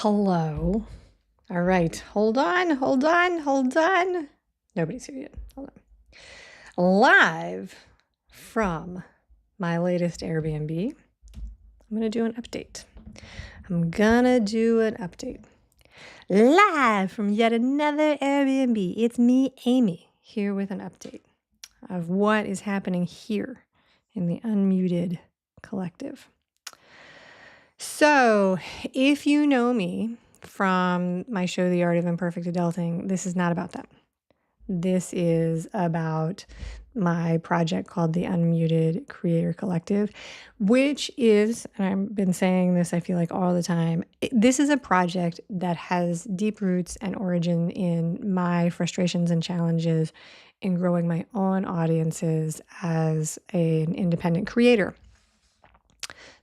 Hello. All right. Hold on. Nobody's here yet. Hold on. Live from my latest Airbnb, I'm going to do an update. Live from yet another Airbnb. It's me, Amy, here with an update of what is happening here in the unMuted collective. So, if you know me from my show, The Art of Imperfect Adulting, this is not about that. This is about my project called the unMuted Creator Collective, which is, and I've been saying this, I feel like all the time, this is a project that has deep roots and origin in my frustrations and challenges in growing my own audiences as an independent creator.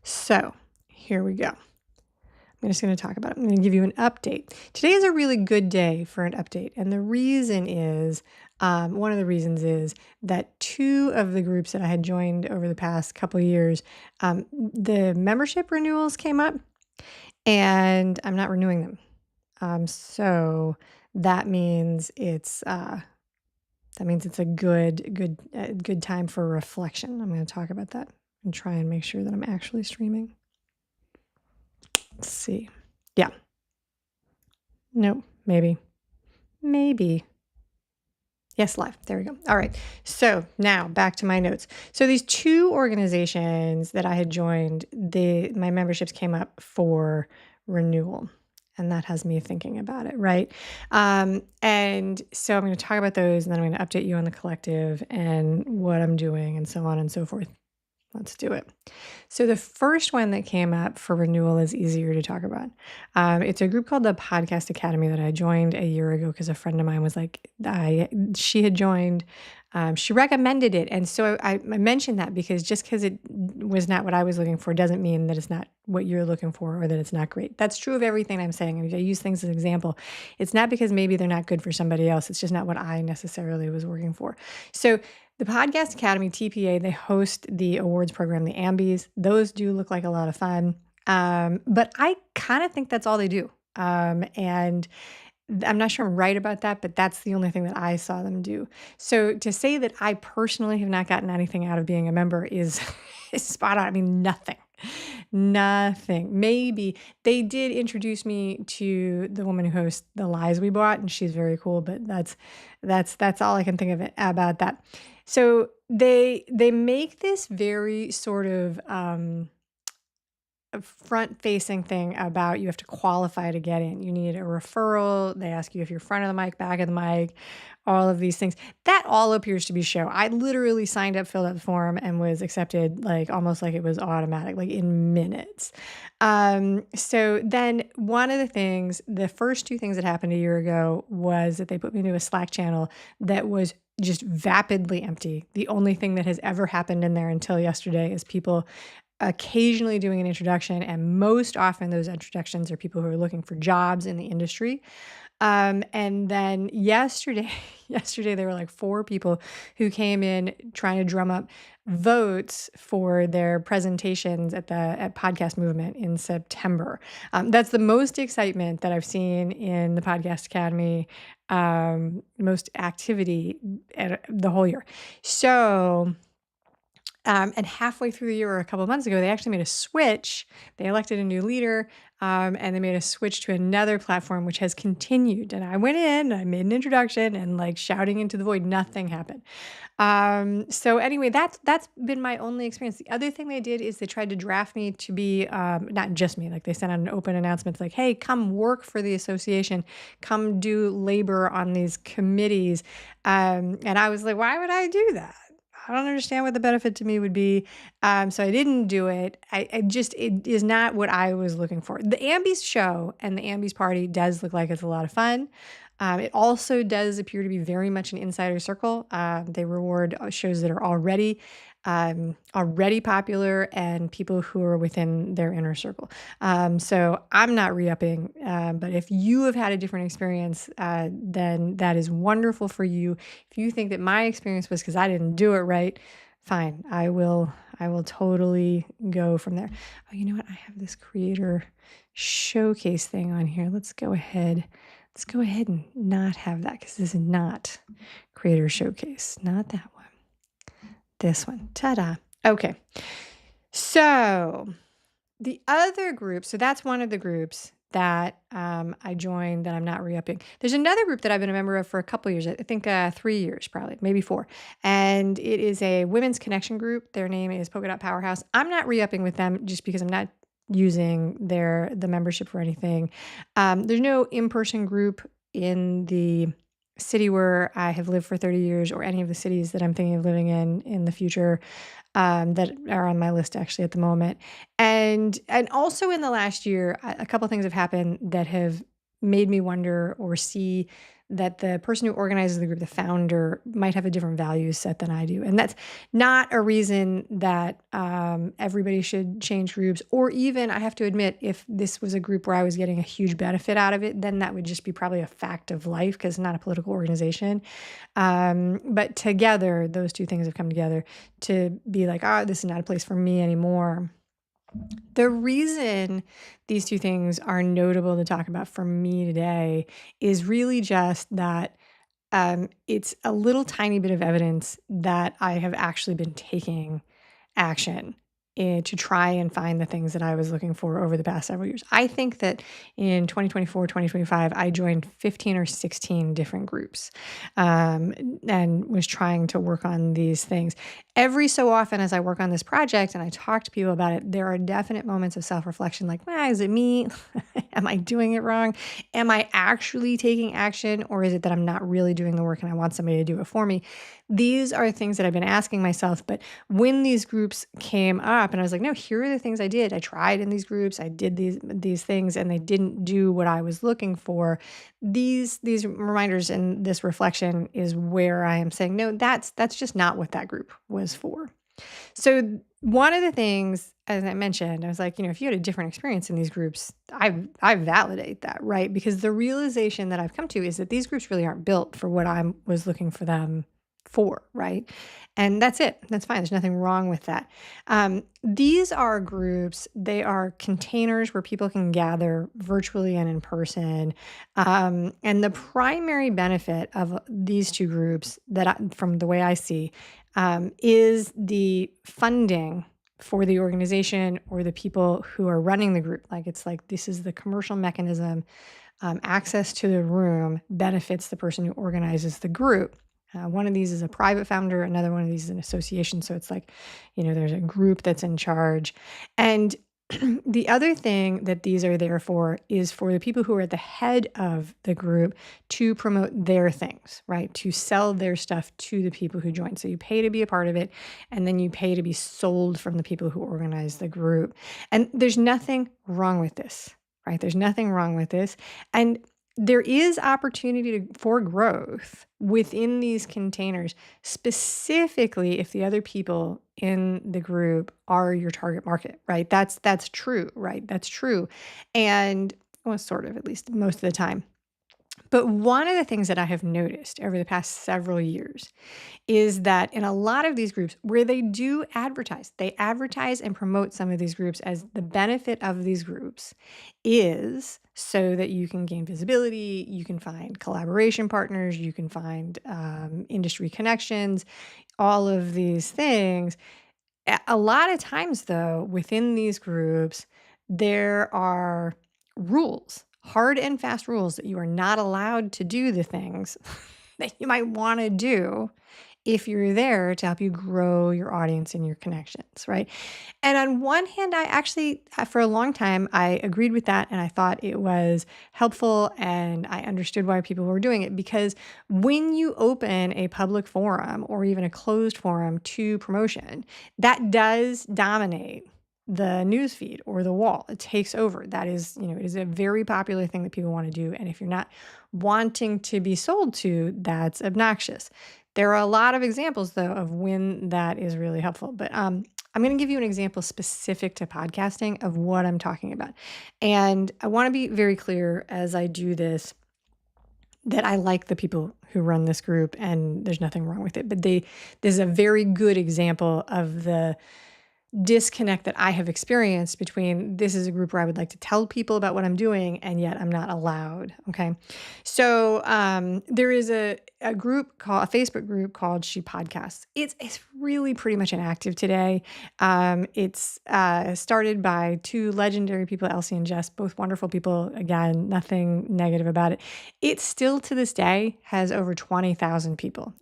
So, here we go. I'm just going to talk about it. I'm going to give you an update. Today is a really good day for an update. And the reason is, one of the reasons is that two of the groups that I had joined over the past couple of years, the membership renewals came up and I'm not renewing them. So that means it's a good time for reflection. I'm going to talk about that and try and make sure that I'm actually streaming. Let's see. Yeah. Nope. Maybe. Yes, live. There we go. All right. So now back to my notes. So these two organizations that I had joined, my memberships came up for renewal. And that has me thinking about it, right? And so I'm going to talk about those, and then I'm going to update you on the collective and what I'm doing and so on and so forth. Let's do it. So the first one that came up for renewal is easier to talk about. It's a group called the Podcast Academy that I joined a year ago because a friend of mine was like, she had joined, she recommended it. And so I mentioned that because just because it was not what I was looking for doesn't mean that it's not what you're looking for or that it's not great. That's true of everything I'm saying. I use things as an example. It's not because maybe they're not good for somebody else. It's just not what I necessarily was working for. So the Podcast Academy, TPA, they host the awards program, the Ambies. Those do look like a lot of fun. But I kind of think that's all they do. And I'm not sure I'm right about that, but that's the only thing that I saw them do. So to say that I personally have not gotten anything out of being a member is spot on. I mean, nothing. Maybe they did introduce me to the woman who hosts The Lies We Bought, and she's very cool, but that's all I can think of about that. So they make this very sort of front-facing thing about you have to qualify to get in. You need a referral. They ask you if you're front of the mic, back of the mic, all of these things. That all appears to be show. I literally signed up, filled out the form, and was accepted almost like it was automatic, like in minutes. So then one of the first two things that happened a year ago was that they put me into a Slack channel that was just vapidly empty. The only thing that has ever happened in there until yesterday is people occasionally doing an introduction, and most often those introductions are people who are looking for jobs in the industry. And then yesterday there were like 4 people who came in trying to drum up votes for their presentations at Podcast Movement in September. That's the most excitement that I've seen in the Podcast Academy, most activity at the whole year. So and halfway through the year, or a couple of months ago, they actually made a switch. They elected a new leader, and they made a switch to another platform, which has continued. And I went in, I made an introduction, and shouting into the void, nothing happened. So anyway, that's been my only experience. The other thing they did is they tried to draft me to be, not just me, they sent out an open announcement like, hey, come work for the association, come do labor on these committees. And I was like, why would I do that? I don't understand what the benefit to me would be. So I didn't do it. It is not what I was looking for. The Ambies show and the Ambies party does look like it's a lot of fun. It also does appear to be very much an insider circle. They reward shows that are already popular and people who are within their inner circle. So I'm not re-upping, but if you have had a different experience, then that is wonderful for you. If you think that my experience was because I didn't do it right, fine. I will totally go from there. Oh, you know what? I have this creator showcase thing on here. Let's go ahead. Let's go ahead and not have that because this is not creator showcase. Not that one. This one. Ta-da. Okay. So the other group, so that's one of the groups that I joined that I'm not re-upping. There's another group that I've been a member of for a couple years, I think 3 years probably, maybe 4. And it is a women's connection group. Their name is Polka Dot Powerhouse. I'm not re-upping with them just because I'm not using the membership for anything. There's no in-person group in the city where I have lived for 30 years or any of the cities that I'm thinking of living in the future that are on my list actually at the moment. And also in the last year, a couple things have happened that have made me wonder or see that the person who organizes the group, the founder, might have a different value set than I do. And that's not a reason that everybody should change groups, or even, I have to admit, if this was a group where I was getting a huge benefit out of it, then that would just be probably a fact of life because it's not a political organization. But together, those two things have come together to be like, oh, this is not a place for me anymore. The reason these two things are notable to talk about for me today is really just that it's a little tiny bit of evidence that I have actually been taking action to try and find the things that I was looking for over the past several years. I think that in 2024, 2025, I joined 15 or 16 different groups and was trying to work on these things. Every so often, as I work on this project and I talk to people about it, there are definite moments of self-reflection like, is it me? Am I doing it wrong? Am I actually taking action? Or is it that I'm not really doing the work and I want somebody to do it for me? These are things that I've been asking myself. But when these groups came up and I was like, no, here are the things I did. I tried in these groups. I did these things and they didn't do what I was looking for. These reminders and this reflection is where I am saying, no, that's just not what that group was for. So one of the things, as I mentioned, I was like, if you had a different experience in these groups, I validate that, right? Because the realization that I've come to is that these groups really aren't built for what I was looking for them for, right? And that's it. That's fine. There's nothing wrong with that. These are groups. They are containers where people can gather virtually and in person. And the primary benefit of these two groups from the way I see, is the funding for the organization or the people who are running the group. It's like this is the commercial mechanism. Access to the room benefits the person who organizes the group. One of these is a private founder. Another one of these is an association. So it's like, there's a group that's in charge. And the other thing that these are there for is for the people who are at the head of the group to promote their things, right? To sell their stuff to the people who join. So you pay to be a part of it, and then you pay to be sold from the people who organize the group. And there's nothing wrong with this, right? There's nothing wrong with this. And there is opportunity for growth within these containers, specifically if the other people in the group are your target market, right? That's true, right? That's true. And well, sort of, at least most of the time. But one of the things that I have noticed over the past several years is that in a lot of these groups where they do advertise, they advertise and promote some of these groups as the benefit of these groups is so that you can gain visibility, you can find collaboration partners, you can find industry connections, all of these things. A lot of times, though, within these groups, there are rules, hard and fast rules that you are not allowed to do the things that you might want to do if you're there to help you grow your audience and your connections, right? And on one hand, I actually, for a long time, I agreed with that and I thought it was helpful and I understood why people were doing it, because when you open a public forum or even a closed forum to promotion, that does dominate the news feed or the wall. It takes over. That is, it is a very popular thing that people want to do. And if you're not wanting to be sold to, that's obnoxious. There are a lot of examples, though, of when that is really helpful. But I'm going to give you an example specific to podcasting of what I'm talking about. And I want to be very clear as I do this that I like the people who run this group and there's nothing wrong with it. But this is a very good example of the disconnect that I have experienced between this is a group where I would like to tell people about what I'm doing and yet I'm not allowed. Okay. So there is a group called a Facebook group called She Podcasts. It's really pretty much inactive today. It's started by two legendary people, Elsie and Jess, both wonderful people. Again, nothing negative about it. It still to this day has over 20,000 people.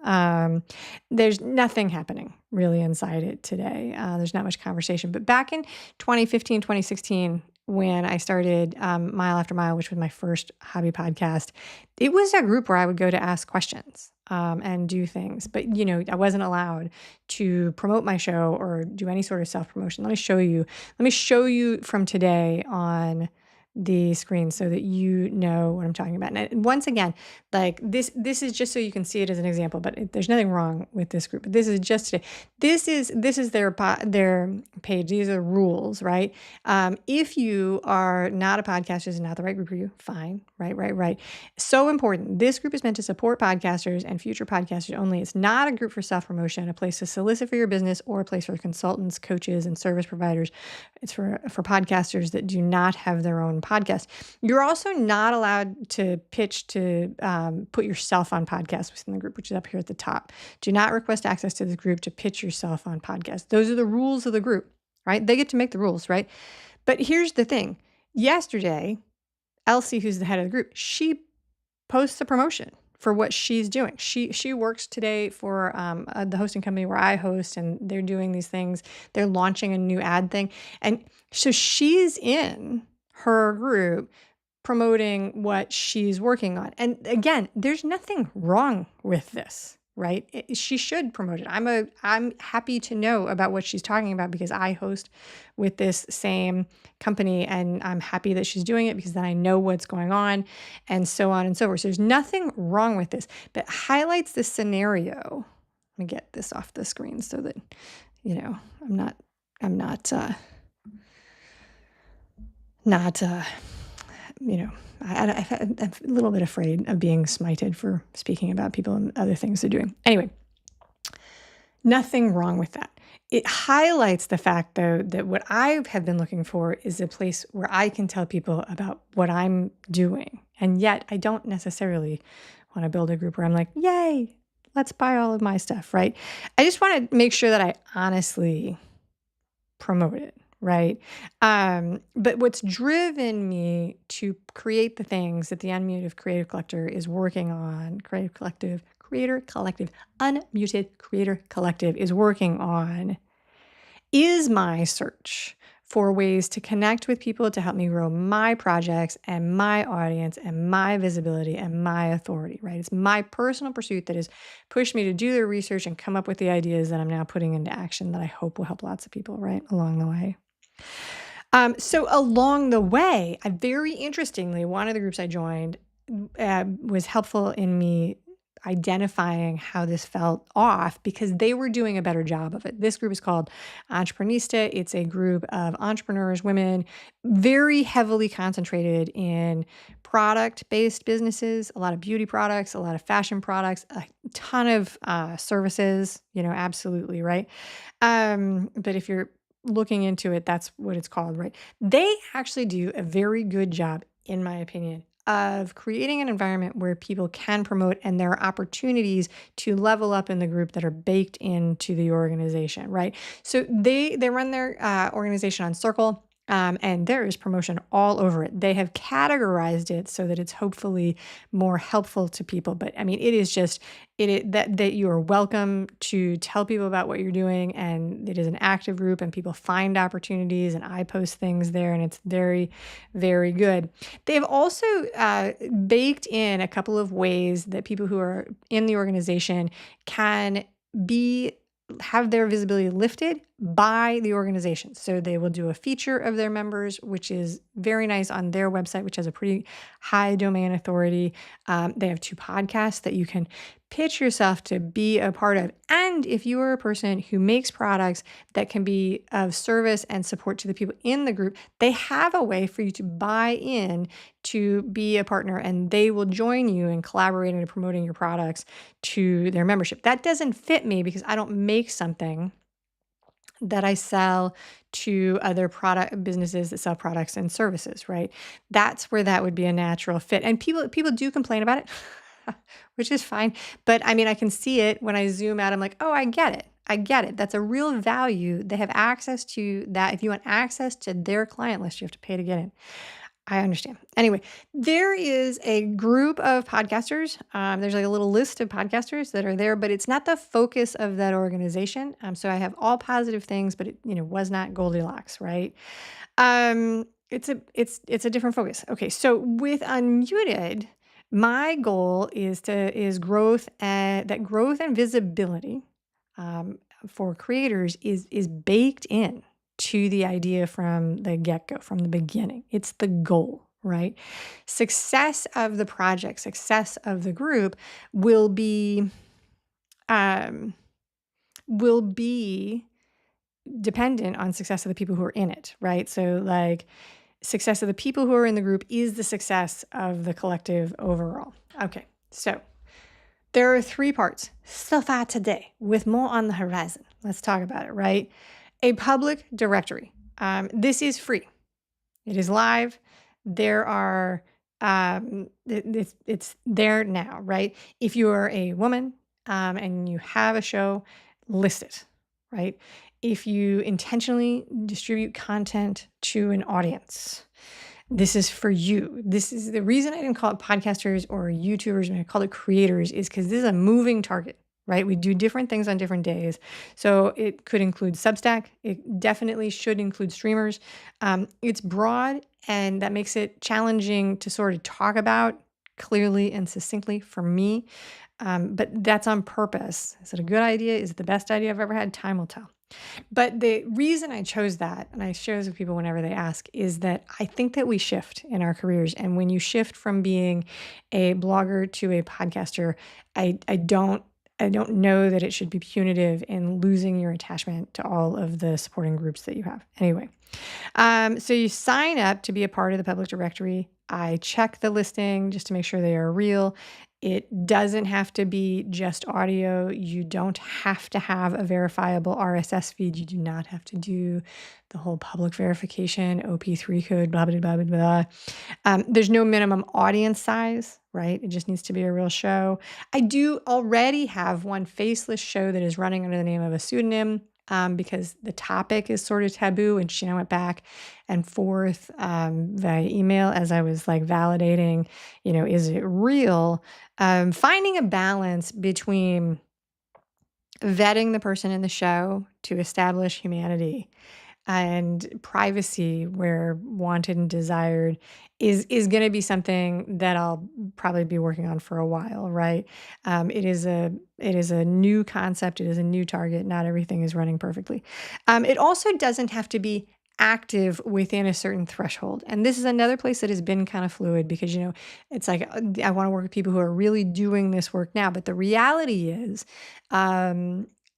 There's nothing happening really inside it today. There's not much conversation. But back in 2015, 2016, when I started Mile After Mile, which was my first hobby podcast, it was a group where I would go to ask questions and do things. But, I wasn't allowed to promote my show or do any sort of self-promotion. Let me show you. Let me show you from today on the screen so that you know what I'm talking about. And once again, like this is just so you can see it as an example, but there's nothing wrong with this group. But this is just today. This is their page. These are rules, right? If you are not a podcaster, this is not the right group for you. Fine, right. So important. This group is meant to support podcasters and future podcasters only. It's not a group for self-promotion, a place to solicit for your business, or a place for consultants, coaches, and service providers. It's for podcasters that do not have their own podcast. You're also not allowed to pitch to put yourself on podcasts within the group, which is up here at the top. Do not request access to this group to pitch yourself on podcasts. Those are the rules of the group, right? They get to make the rules, right? But here's the thing. Yesterday, Elsie, who's the head of the group, she posts a promotion for what she's doing. She works today for the hosting company where I host, and they're doing these things. They're launching a new ad thing. And so she's in her group promoting what she's working on. And again, there's nothing wrong with this, right? She should promote it. I'm happy to know about what she's talking about because I host with this same company, and I'm happy that she's doing it because then I know what's going on and so on and so forth. So there's nothing wrong with this, but it highlights this scenario. Let me get this off the screen so that, I'm not I'm a little bit afraid of being smited for speaking about people and other things they're doing. Anyway, nothing wrong with that. It highlights the fact, though, that what I have been looking for is a place where I can tell people about what I'm doing. And yet I don't necessarily want to build a group where I'm like, yay, let's buy all of my stuff, right? I just want to make sure that I honestly promote it. Right. But what's driven me to create the things that the unMuted Creative Collector is working on, Creative Collective, Creator Collective, unMuted Creator Collective is working on, is my search for ways to connect with people to help me grow my projects and my audience and my visibility and my authority, right? It's my personal pursuit that has pushed me to do the research and come up with the ideas that I'm now putting into action that I hope will help lots of people, right, along the way. So along the way, very interestingly, one of the groups I joined was helpful in me identifying how this felt off because they were doing a better job of it. This group is called Entreprenista. It's a group of entrepreneurs, women, very heavily concentrated in product-based businesses, a lot of beauty products, a lot of fashion products, a ton of services, absolutely, right? But if you're looking into it, that's what it's called, right? They actually do a very good job, in my opinion, of creating an environment where people can promote and there are opportunities to level up in the group that are baked into the organization, right? So they run their organization on Circle. And there is promotion all over it. They have categorized it so that it's hopefully more helpful to people. But I mean, it is just that you are welcome to tell people about what you're doing, and it is an active group, and people find opportunities, and I post things there, and it's very, very good. They've also baked in a couple of ways that people who are in the organization can have their visibility lifted by the organization. So they will do a feature of their members, which is very nice on their website, which has a pretty high domain authority. They have 2 podcasts that you can pitch yourself to be a part of. And if you are a person who makes products that can be of service and support to the people in the group, they have a way for you to buy in to be a partner, and they will join you in collaborating and promoting your products to their membership. That doesn't fit me because I don't make something that I sell to other product businesses that sell products and services, right? That's where that would be a natural fit. And people do complain about it, which is fine. But I mean, I can see it when I zoom out. I'm like, oh, I get it. I get it. That's a real value. They have access to that. If you want access to their client list, you have to pay to get in. I understand. Anyway, there is a group of podcasters. There's like a little list of podcasters that are there, but it's not the focus of that organization. So I have all positive things, but it, was not Goldilocks, right? It's a different focus. Okay, so with unmuted, my goal is growth and that growth and visibility um, for creators is baked in to the idea from the get-go, from the beginning. It's the goal, right? Success of the project, success of the group will be um, will be dependent on success of the people who are in it, right? So like success of the people who are in the group is the success of the collective overall. Okay, so there are 3 parts so far today, with more on the horizon. Let's talk about it, right? A public directory. This is free. It is live. There are, it's there now, right? If you are a woman and you have a show, list it, right? If you intentionally distribute content to an audience, this is for you. This is the reason I didn't call it podcasters or YouTubers when I called it creators is because this is a moving target, right? We do different things on different days. So it could include Substack. It definitely should include streamers. It's broad and that makes it challenging to sort of talk about clearly and succinctly for me. But that's on purpose. Is it a good idea? Is it the best idea I've ever had? Time will tell. But the reason I chose that, and I share this with people whenever they ask, is that I think that we shift in our careers. And when you shift from being a blogger to a podcaster, I don't know that it should be punitive in losing your attachment to all of the supporting groups that you have. Anyway, so you sign up to be a part of the public directory. I check the listing just to make sure they are real. It doesn't have to be just audio. You don't have to have a verifiable RSS feed. You do not have to do the whole public verification, OP3 code, blah, blah, blah, blah, blah. There's no minimum audience size, right? It just needs to be a real show. I do already have one faceless show that is running under the name of a pseudonym. Because the topic is sort of taboo. And she and I went back and forth via email as I was like validating, is it real? Finding a balance between vetting the person in the show to establish humanity and privacy where wanted and desired is going to be something that I'll probably be working on for a while, right? It is a new concept. It is a new target. Not everything is running perfectly. It also doesn't have to be active within a certain threshold. And this is another place that has been kind of fluid because, it's like I want to work with people who are really doing this work now. But the reality is,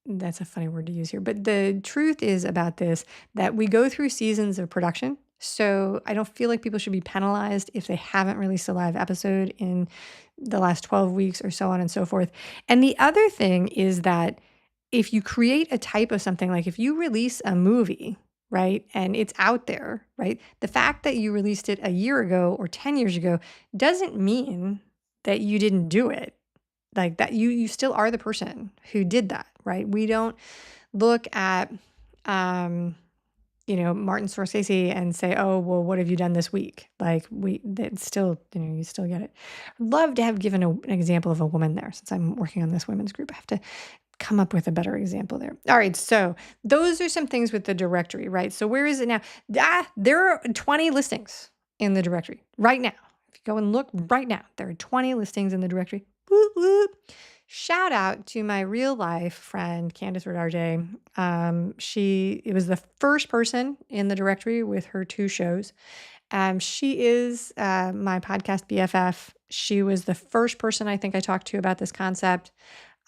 that's a funny word to use here, but the truth is about this that we go through seasons of production. So I don't feel like people should be penalized if they haven't released a live episode in the last 12 weeks or so on and so forth. And the other thing is that if you create a type of something, like if you release a movie, right, and it's out there, right, the fact that you released it a year ago or 10 years ago doesn't mean that you didn't do it. Like that you still are the person who did that, right? We don't look at Martin Scorsese and say, oh, well, what have you done this week? Like it's still, you still get it. I'd love to have given an example of a woman there. Since I'm working on this women's group, I have to come up with a better example there. All right, so those are some things with the directory, right? So where is it now? There are 20 listings in the directory right now. If you go and look right now, there are 20 listings in the directory. Whoop, whoop. Shout out to my real life friend, Candice Rodarte. It was the first person in the directory with her 2 shows. She is my podcast BFF. She was the first person I think I talked to about this concept.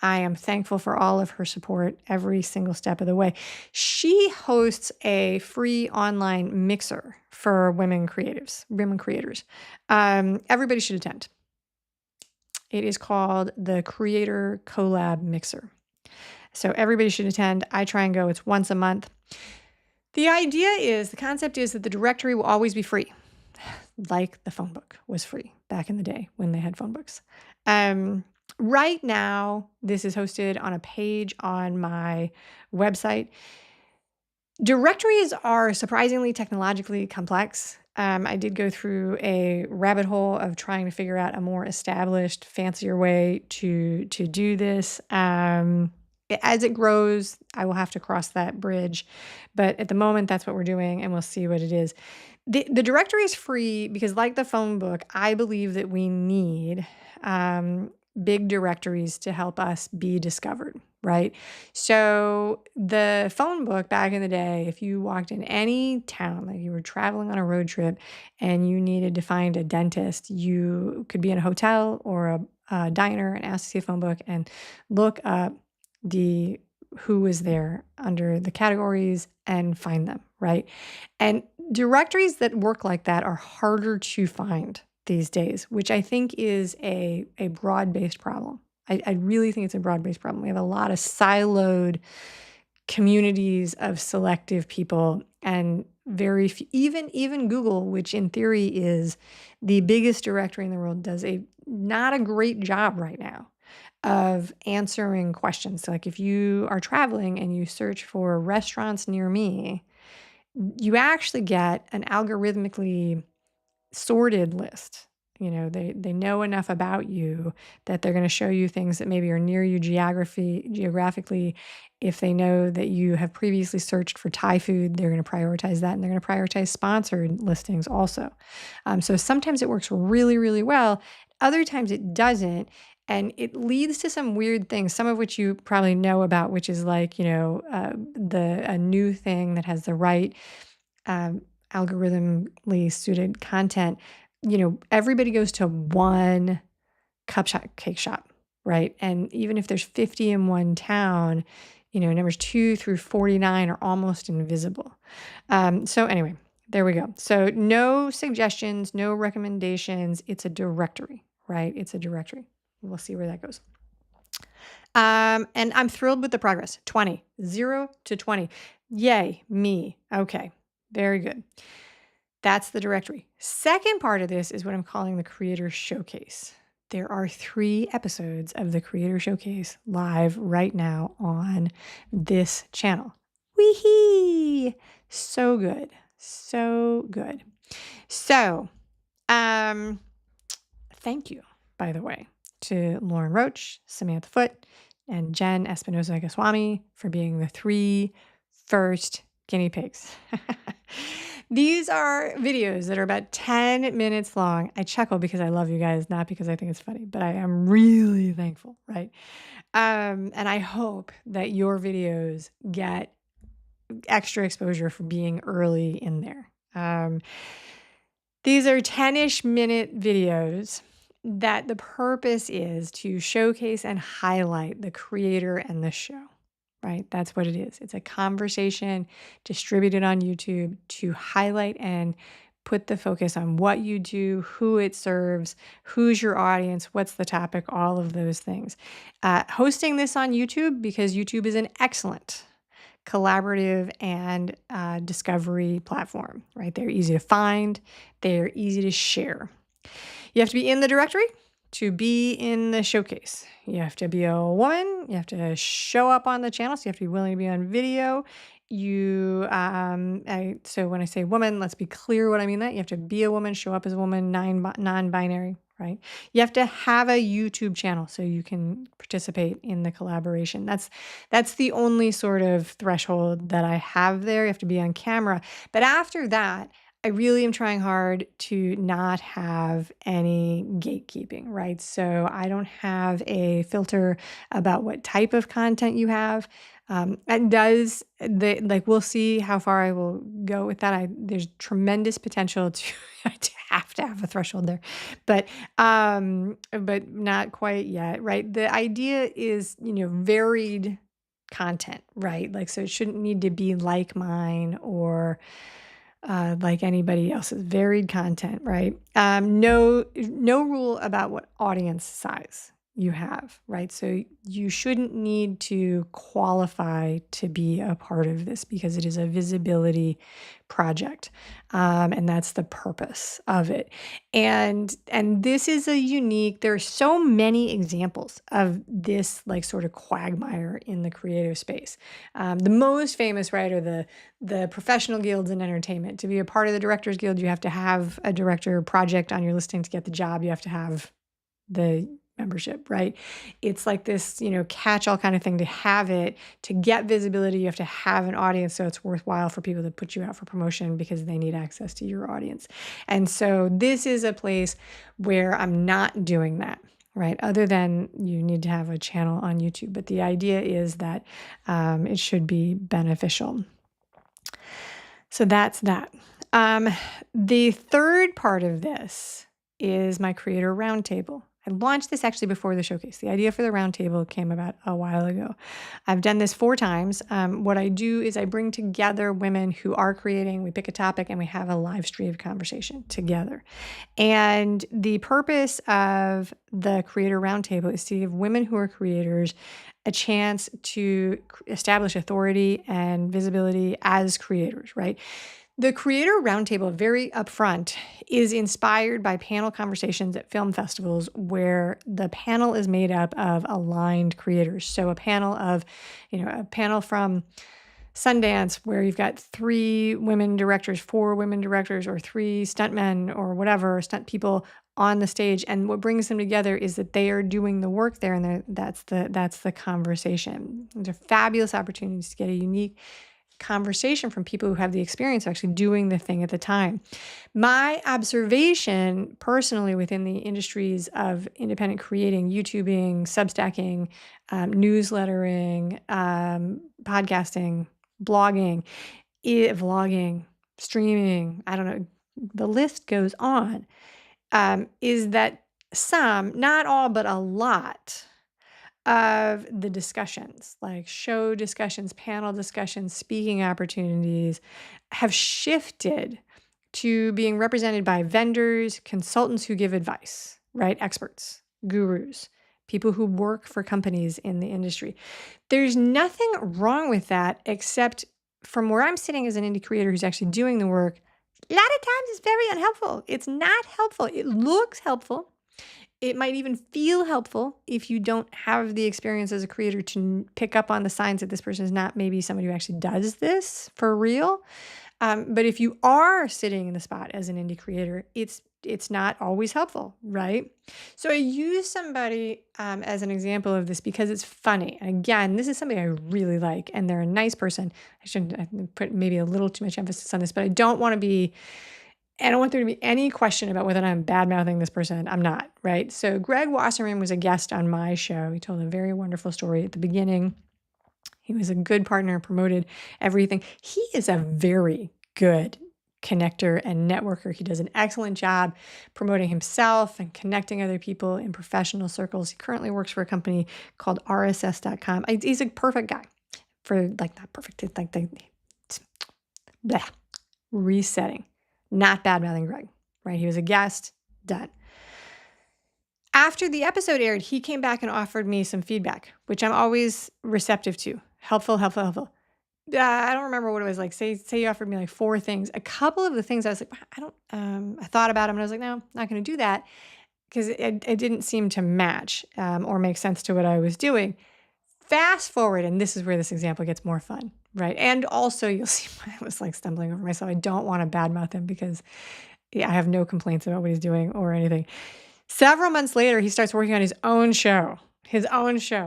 I am thankful for all of her support every single step of the way. She hosts a free online mixer for women creators. Everybody should attend. It is called the Creator Collab Mixer. So everybody should attend. I try and go. It's once a month. The concept is that the directory will always be free, like the phone book was free back in the day when they had phone books. Right now, this is hosted on a page on my website. Directories are surprisingly technologically complex. I did go through a rabbit hole of trying to figure out a more established, fancier way to do this. As it grows, I will have to cross that bridge. But at the moment, that's what we're doing, and we'll see what it is. The directory is free because, like the phone book, I believe that we need big directories to help us be discovered, right? So the phone book back in the day, if you walked in any town, like you were traveling on a road trip and you needed to find a dentist, you could be in a hotel or a diner and ask to see a phone book and look up the who was there under the categories and find them, right? And directories that work like that are harder to find these days, which I think is a broad-based problem. I really think it's a broad-based problem. We have a lot of siloed communities of selective people, and very few, even Google, which in theory is the biggest directory in the world, does not a great job right now of answering questions. So like if you are traveling and you search for restaurants near me, you actually get an algorithmically sorted list. They know enough about you that they're going to show you things that maybe are near you geographically. If they know that you have previously searched for Thai food, they're going to prioritize that, and they're going to prioritize sponsored listings also. So sometimes it works really, really well. Other times it doesn't. And it leads to some weird things, some of which you probably know about, which is like, a new thing that has the right algorithmically suited content. Everybody goes to one cupcake shop, right? And even if there's 50 in one town, numbers 2 through 49 are almost invisible. So anyway, there we go. So no suggestions, no recommendations. It's a directory, right? It's a directory. We'll see where that goes. And I'm thrilled with the progress. 20, 0 to 20. Yay, me. Okay, very good. That's the directory. Second part of this is what I'm calling the Creator Showcase. There are 3 episodes of the Creator Showcase live right now on this channel. Wee-hee! So good. So good. So, thank you, by the way, to Lauren Roach, Samantha Foote, and Jen Espinosa-Goswami for being the 3 first guinea pigs. These are videos that are about 10 minutes long. I chuckle because I love you guys, not because I think it's funny, but I am really thankful, right? And I hope that your videos get extra exposure for being early in there. These are 10-ish minute videos that the purpose is to showcase and highlight the creator and the show, right? That's what it is. It's a conversation distributed on YouTube to highlight and put the focus on what you do, who it serves, who's your audience, what's the topic, all of those things. Hosting this on YouTube, because YouTube is an excellent collaborative and discovery platform, right? They're easy to find. They're easy to share. You have to be in the directory to be in the showcase. You have to be a woman. You have to show up on the channel. So you have to be willing to be on video. So when I say woman, let's be clear what I mean that. You have to be a woman, show up as a woman, non-binary, right? You have to have a YouTube channel so you can participate in the collaboration. That's the only sort of threshold that I have there. You have to be on camera. But after that, I really am trying hard to not have any gatekeeping, right? So I don't have a filter about what type of content you have. We'll see how far I will go with that. There's tremendous potential to have a threshold there, but not quite yet, right? The idea is, varied content, right? Like, so it shouldn't need to be like mine or like anybody else's. Varied content, right? No rule about what audience size. you have, right? So you shouldn't need to qualify to be a part of this because it is a visibility project, and that's the purpose of it. And this is a unique. There are so many examples of this like sort of quagmire in the creative space. The most famous, right, are the professional guilds in entertainment. To be a part of the Directors Guild, you have to have a director project on your listing to get the job. You have to have the membership, right? It's like this, catch-all kind of thing to have it. To get visibility, you have to have an audience, so it's worthwhile for people to put you out for promotion because they need access to your audience. And so this is a place where I'm not doing that, right? Other than you need to have a channel on YouTube. But the idea is that it should be beneficial. So that's that. The third part of this is my creator roundtable. I launched this actually before the showcase. The idea for the roundtable came about a while ago. I've done this 4 times. What I do is I bring together women who are creating. We pick a topic and we have a live stream conversation together. And the purpose of the creator roundtable is to give women who are creators a chance to establish authority and visibility as creators, right? The Creator Roundtable, very upfront, is inspired by panel conversations at film festivals where the panel is made up of aligned creators. So a panel from Sundance where you've got 3 women directors, 4 women directors, or 3 stuntmen or whatever, stunt people on the stage. And what brings them together is that they are doing the work there, and that's the conversation. These are fabulous opportunities to get a unique conversation from people who have the experience of actually doing the thing at the time. My observation personally within the industries of independent creating, YouTubing, Substacking, newslettering, podcasting, blogging, vlogging, streaming, I don't know, the list goes on, is that some, not all, but a lot of the discussions, like show discussions, panel discussions, speaking opportunities, have shifted to being represented by vendors, consultants who give advice, right? Experts, gurus, people who work for companies in the industry. There's nothing wrong with that, except from where I'm sitting as an indie creator who's actually doing the work, a lot of times it's very unhelpful. It's not helpful. It looks helpful. It might even feel helpful if you don't have the experience as a creator to pick up on the signs that this person is not maybe somebody who actually does this for real. But if you are sitting in the spot as an indie creator, it's not always helpful, right? So I use somebody as an example of this because it's funny. And again, this is somebody I really like, and they're a nice person. I shouldn't put maybe a little too much emphasis on this, but I don't want there to be any question about whether I'm bad-mouthing this person. I'm not, right? So Greg Wasserman was a guest on my show. He told a very wonderful story at the beginning. He was a good partner, promoted everything. He is a very good connector and networker. He does an excellent job promoting himself and connecting other people in professional circles. He currently works for a company called RSS.com. He's a perfect guy for, like, not perfect, resetting. Not bad-mouthing Greg, right? He was a guest, done. After the episode aired, he came back and offered me some feedback, which I'm always receptive to. Helpful. I don't remember what it was like. Say he offered me like 4 things. A couple of the things I was like, I thought about them and I was like, no, not going to do that because it didn't seem to match or make sense to what I was doing. Fast forward, and this is where this example gets more fun, right? And also you'll see I was like stumbling over myself. I don't want to badmouth him because I have no complaints about what he's doing or anything. Several months later, he starts working on his own show,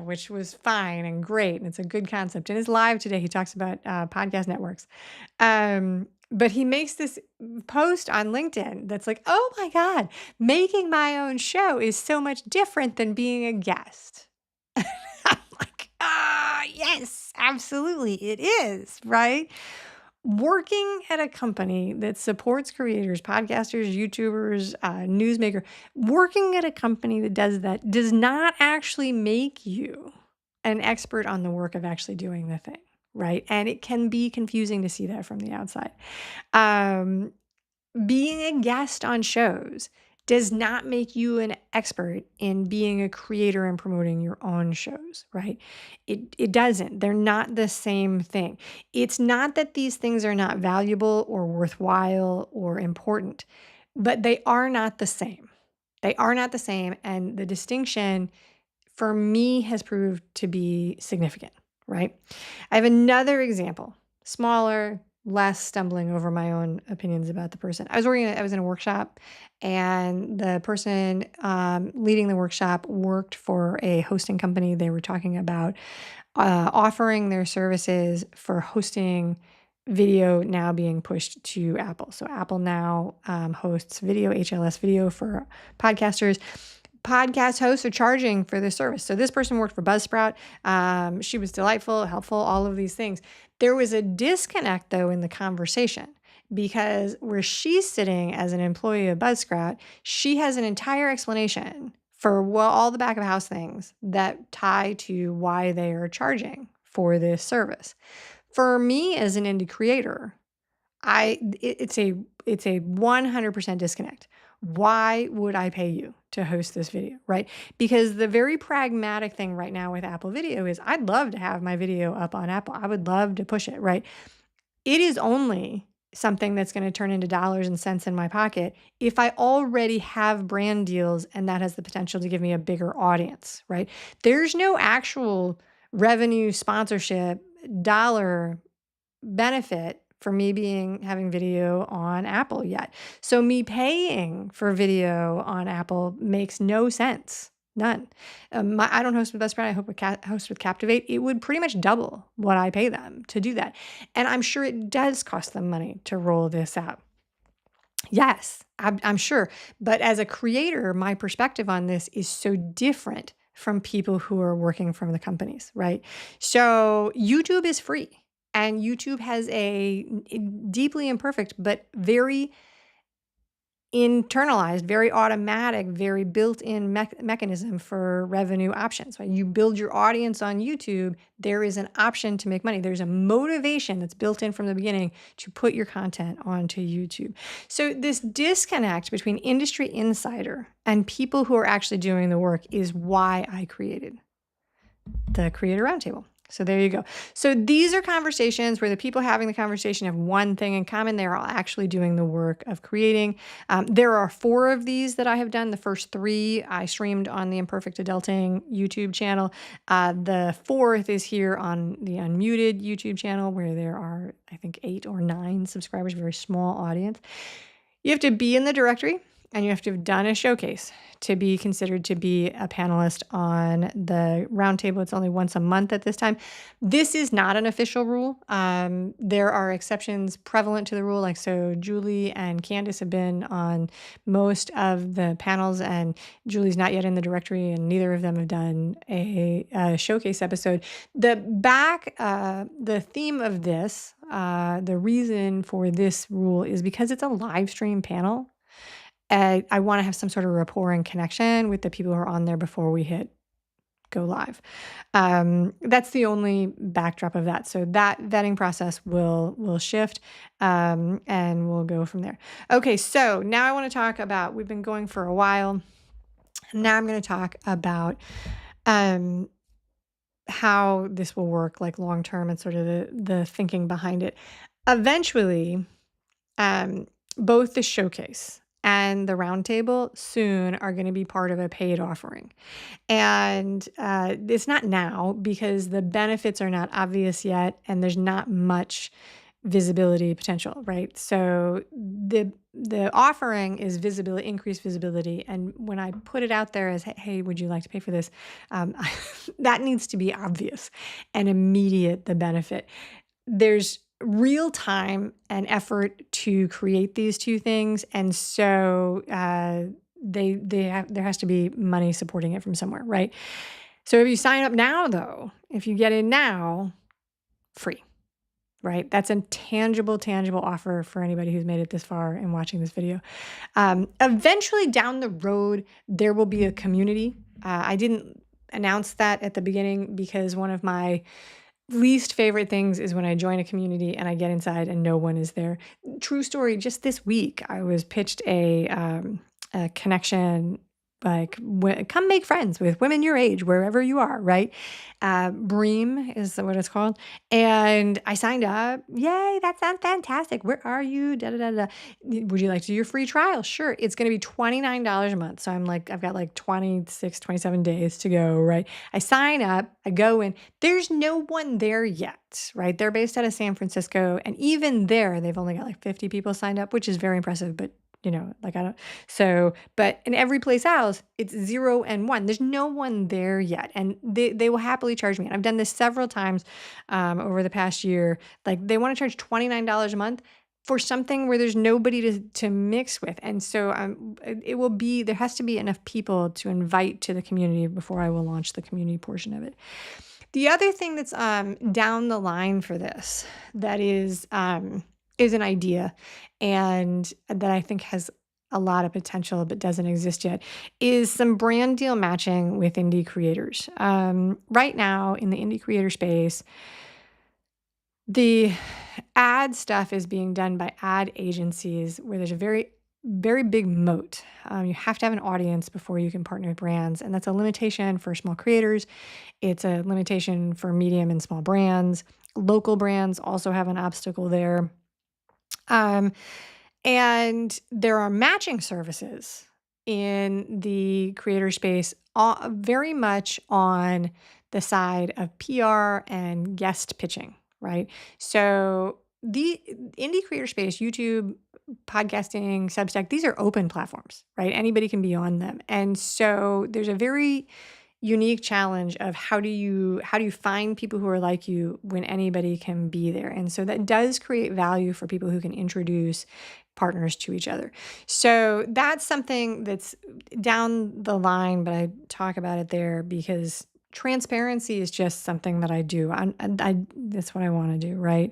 which was fine and great. And it's a good concept. And it's live today. He talks about podcast networks. But he makes this post on LinkedIn that's like, oh my God, making my own show is so much different than being a guest. I'm like, yes, absolutely, it is, right? Working at a company that supports creators, podcasters, YouTubers, newsmaker, working at a company that does that does not actually make you an expert on the work of actually doing the thing, right? And it can be confusing to see that from the outside. Being a guest on shows does not make you an expert in being a creator and promoting your own shows, right? It doesn't. They're not the same thing. It's not that these things are not valuable or worthwhile or important, but they are not the same. They are not the same. And the distinction for me has proved to be significant, right? I have another example, smaller, less stumbling over my own opinions about the person. I was in a workshop, and the person leading the workshop worked for a hosting company. They were talking about offering their services for hosting video now being pushed to Apple. So Apple now hosts video, HLS video for podcasters. Podcast hosts are charging for this service. So this person worked for Buzzsprout. She was delightful, helpful, all of these things. There was a disconnect, though, in the conversation because where she's sitting as an employee of Buzzsprout, she has an entire explanation for all the back of house things that tie to why they are charging for this service. For me as an indie creator, it's a 100% disconnect. Why would I pay you to host this video, right? Because the very pragmatic thing right now with Apple Video is I'd love to have my video up on Apple. I would love to push it, right? It is only something that's going to turn into dollars and cents in my pocket if I already have brand deals and that has the potential to give me a bigger audience, right? There's no actual revenue, sponsorship, dollar benefit for me having video on Apple yet. So me paying for video on Apple makes no sense. None. I don't host with Buzzsprout. I host with Captivate. It would pretty much double what I pay them to do that. And I'm sure it does cost them money to roll this out. Yes, I'm sure. But as a creator, my perspective on this is so different from people who are working from the companies, right? So YouTube is free. And YouTube has a deeply imperfect, but very internalized, very automatic, very built-in mechanism for revenue options. When you build your audience on YouTube, there is an option to make money. There's a motivation that's built in from the beginning to put your content onto YouTube. So this disconnect between industry insider and people who are actually doing the work is why I created the Creator Roundtable. So there you go. So these are conversations where the people having the conversation have one thing in common. They're all actually doing the work of creating. There are 4 of these that I have done. The first 3 I streamed on the Imperfect Adulting YouTube channel. The 4th is here on the unMuted YouTube channel where there are, I think, 8 or 9 subscribers, very small audience. You have to be in the directory and you have to have done a showcase to be considered to be a panelist on the roundtable. It's only once a month at this time. This is not an official rule. There are exceptions prevalent to the rule. Like, so Julie and Candace have been on most of the panels, and Julie's not yet in the directory, and neither of them have done a showcase episode. The theme of this, the reason for this rule is because it's a live stream panel. I want to have some sort of rapport and connection with the people who are on there before we hit go live. That's the only backdrop of that. So that vetting process will shift, and we'll go from there. Okay, so now I want to talk about, we've been going for a while. Now I'm going to talk about how this will work, like long term, and sort of the thinking behind it. Eventually, both the showcase and the roundtable soon are going to be part of a paid offering. And it's not now because the benefits are not obvious yet and there's not much visibility potential, right? So the offering is visibility, increased visibility. And when I put it out there as, hey, would you like to pay for this? That needs to be obvious and immediate, the benefit. There's real time and effort to create these two things, and so there has to be money supporting it from somewhere, right? So if you sign up now, though, if you get in now, free, right? That's a tangible offer for anybody who's made it this far and watching this video. Eventually down the road, there will be a community. I didn't announce that at the beginning because one of my least favorite things is when I join a community and I get inside and no one is there. True story, just this week, I was pitched a connection, like come make friends with women your age, wherever you are, right? Bream is what it's called. And I signed up. Yay, that sounds fantastic. Where are you? Da, da, da, da. Would you like to do your free trial? Sure. It's going to be $29 a month. So I'm like, I've got like 26, 27 days to go, right? I sign up, I go in. There's no one there yet, right? They're based out of San Francisco. And even there, they've only got like 50 people signed up, which is very impressive. But like I don't, so, but in every place else, it's 0 and 1. There's no one there yet. And they will happily charge me. And I've done this several times over the past year. Like they want to charge $29 a month for something where there's nobody to mix with. And so it will be, there has to be enough people to invite to the community before I will launch the community portion of it. The other thing that's down the line for this that is an idea and that I think has a lot of potential but doesn't exist yet is some brand deal matching with indie creators. Right now in the indie creator space, the ad stuff is being done by ad agencies where there's a very, very big moat. You have to have an audience before you can partner with brands, and that's a limitation for small creators. It's a limitation for medium and small brands. Local brands also have an obstacle there. And there are matching services in the creator space, very much on the side of PR and guest pitching, right? So the indie creator space, YouTube, podcasting, Substack, these are open platforms, right? Anybody can be on them. And so there's a very unique challenge of how do you find people who are like you when anybody can be there. And so that does create value for people who can introduce partners to each other. So that's something that's down the line, but I talk about it there because transparency is just something that I do. That's what I want to do, right?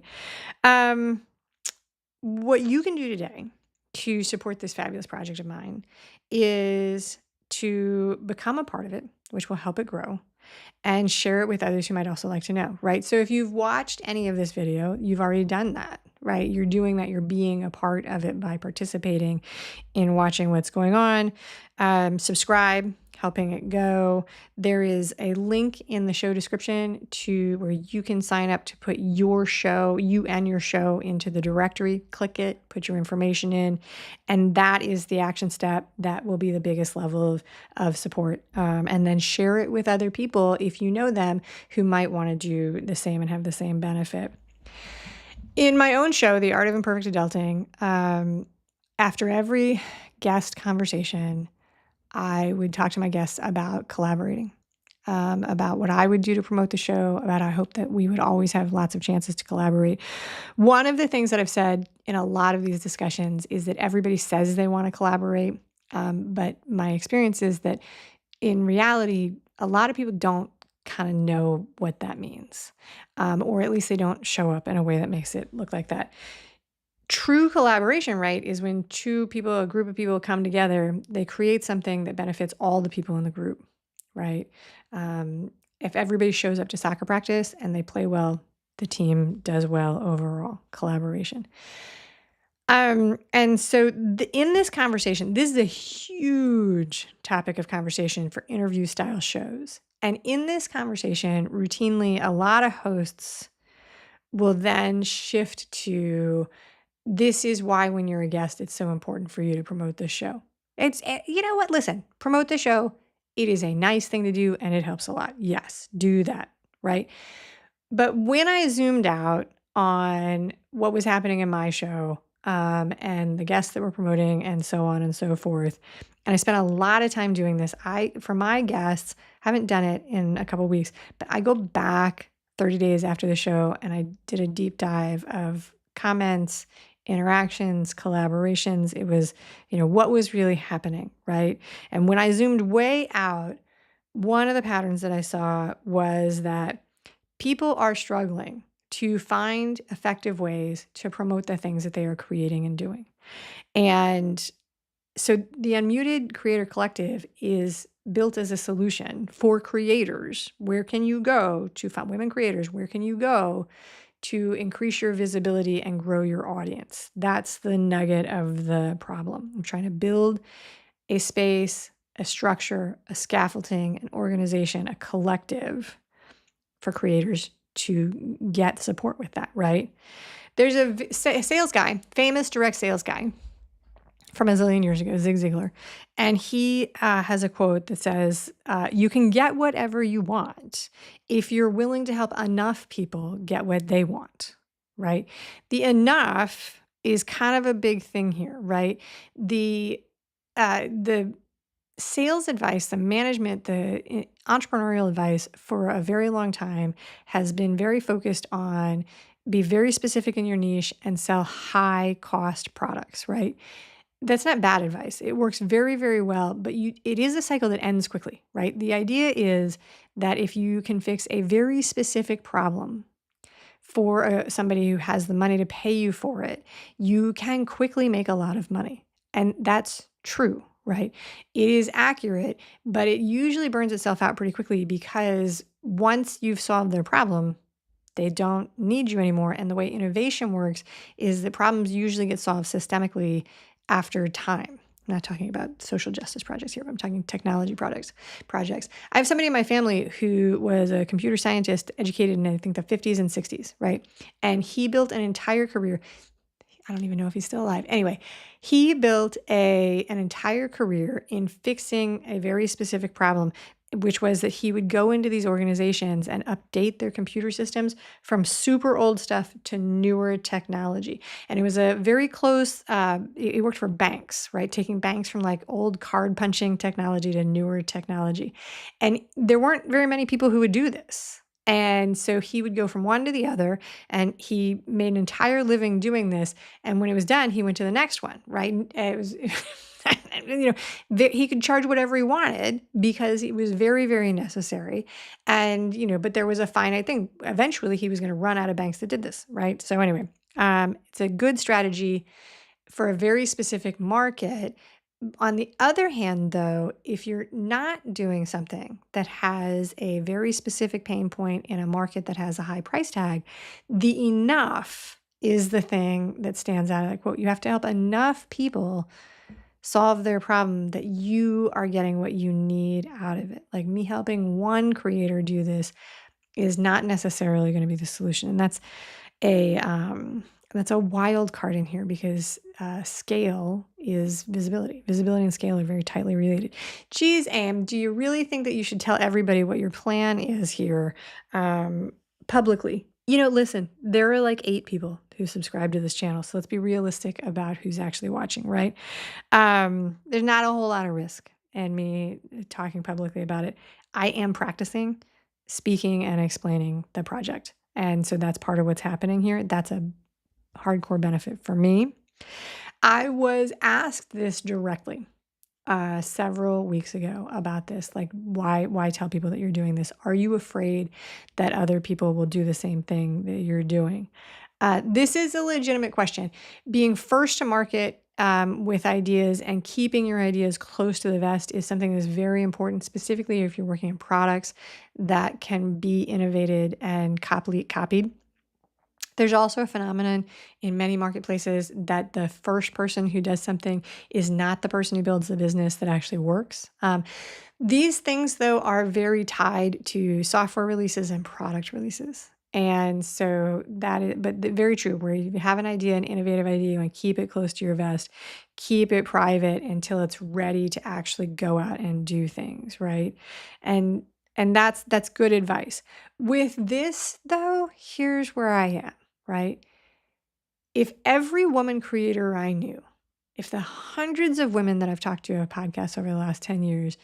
What you can do today to support this fabulous project of mine is to become a part of it, which will help it grow, and share it with others who might also like to know, right? So if you've watched any of this video, you've already done that, right? You're doing that. You're being a part of it by participating in watching what's going on. Subscribe, helping it go. There is a link in the show description to where you can sign up to put your show, you and your show, into the directory. Click it, put your information in, and that is the action step. That will be the biggest level of support. And then share it with other people if you know them who might want to do the same and have the same benefit. In my own show, The Art of Imperfect Adulting, after every guest conversation, I would talk to my guests about collaborating, about what I would do to promote the show, about I hope that we would always have lots of chances to collaborate. One of the things that I've said in a lot of these discussions is that everybody says they want to collaborate, but my experience is that in reality, a lot of people don't kind of know what that means, or at least they don't show up in a way that makes it look like that. True collaboration, right, is when a group of people come together, they create something that benefits all the people in the group, right? If everybody shows up to soccer practice and they play well, the team does well overall. Collaboration. And so in this conversation, this is a huge topic of conversation for interview style shows. And in this conversation, routinely, a lot of hosts will then shift to, this is why when you're a guest, it's so important for you to promote this show. It's, you know what? Listen, promote the show. It is a nice thing to do and it helps a lot. Yes, do that, right? But when I zoomed out on what was happening in my show, and the guests that we're promoting and so on and so forth, and I spent a lot of time doing this. For my guests, haven't done it in a couple of weeks, but I go back 30 days after the show and I did a deep dive of comments, interactions, collaborations. It was, what was really happening, right? And when I zoomed way out, one of the patterns that I saw was that people are struggling to find effective ways to promote the things that they are creating and doing. And so the unMuted Creator Collective is built as a solution for creators. Where can you go to find women creators? Where can you go to increase your visibility and grow your audience? That's the nugget of the problem. I'm trying to build a space, a structure, a scaffolding, an organization, a collective for creators to get support with that, right? There's a sales guy, famous direct sales guy from a zillion years ago, Zig Ziglar. And he has a quote that says, you can get whatever you want if you're willing to help enough people get what they want, right? The enough is kind of a big thing here, right? The sales advice, the management, the entrepreneurial advice for a very long time has been very focused on be very specific in your niche and sell high cost products, right? That's not bad advice. It works very, very well, but it is a cycle that ends quickly, right? The idea is that if you can fix a very specific problem for somebody who has the money to pay you for it, you can quickly make a lot of money. And that's true, right? It is accurate, but it usually burns itself out pretty quickly because once you've solved their problem, they don't need you anymore. And the way innovation works is that problems usually get solved systemically after time. I'm not talking about social justice projects here, but I'm talking technology projects. I have somebody in my family who was a computer scientist educated in, I think, the 50s and 60s, right? And he built an entire career. I don't even know if he's still alive. Anyway, he built an entire career in fixing a very specific problem, which was that he would go into these organizations and update their computer systems from super old stuff to newer technology. And it was a very close, it worked for banks, right? Taking banks from like old card punching technology to newer technology. And there weren't very many people who would do this. And so he would go from one to the other, and he made an entire living doing this. And when it was done, he went to the next one, right? And it was, he could charge whatever he wanted because it was very, very necessary. And, but there was a finite thing. Eventually, he was going to run out of banks that did this, right? So anyway, it's a good strategy for a very specific market. On the other hand, though, if you're not doing something that has a very specific pain point in a market that has a high price tag, the enough is the thing that stands out. Like, quote, you have to help enough people solve their problem that you are getting what you need out of it. Like me helping one creator do this is not necessarily going to be the solution. And that's a wild card in here because scale is visibility. Visibility and scale are very tightly related. Geez, Am, do you really think that you should tell everybody what your plan is here publicly? Listen, there are like 8 people who subscribe to this channel, so let's be realistic about who's actually watching, right? There's not a whole lot of risk in me talking publicly about it. I am practicing speaking and explaining the project. And so that's part of what's happening here. That's a hardcore benefit for me. I was asked this directly several weeks ago about this. Like, why tell people that you're doing this? Are you afraid that other people will do the same thing that you're doing? This is a legitimate question. Being first to market with ideas and keeping your ideas close to the vest is something that's very important, specifically if you're working in products that can be innovated and copied. There's also a phenomenon in many marketplaces that the first person who does something is not the person who builds the business that actually works. These things, though, are very tied to software releases and product releases. And so but very true, where you have an idea, an innovative idea, you want to keep it close to your vest, keep it private until it's ready to actually go out and do things, right? And that's good advice. With this, though, here's where I am, right? If every woman creator I knew, if the hundreds of women that I've talked to on podcasts over the last 10 years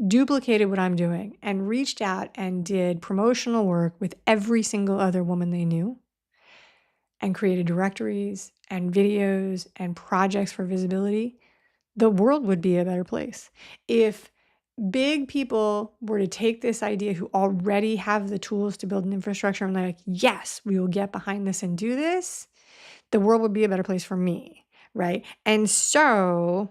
duplicated what I'm doing and reached out and did promotional work with every single other woman they knew and created directories and videos and projects for visibility, the world would be a better place. If big people were to take this idea who already have the tools to build an infrastructure and they're like, yes, we will get behind this and do this, the world would be a better place for me, right? And so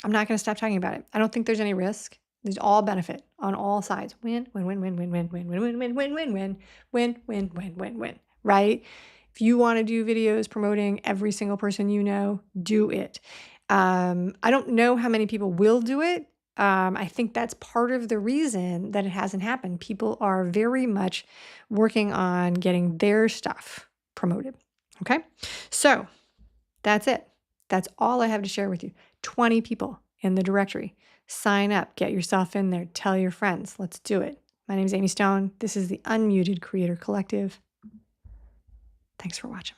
I'm not going to stop talking about it. I don't think there's any risk. There's all benefit on all sides. Win, win, win, win, win, win, win, win, win, win, win, win, win, win, win, win, win, win, right? If you want to do videos promoting every single person you know, do it. I don't know how many people will do it. I think that's part of the reason that it hasn't happened. People are very much working on getting their stuff promoted. Okay. So that's it. That's all I have to share with you. 20 people in the directory. Sign up, get yourself in there, tell your friends. Let's do it. My name is Amy Stone. This is the Unmuted Creator Collective. Thanks for watching.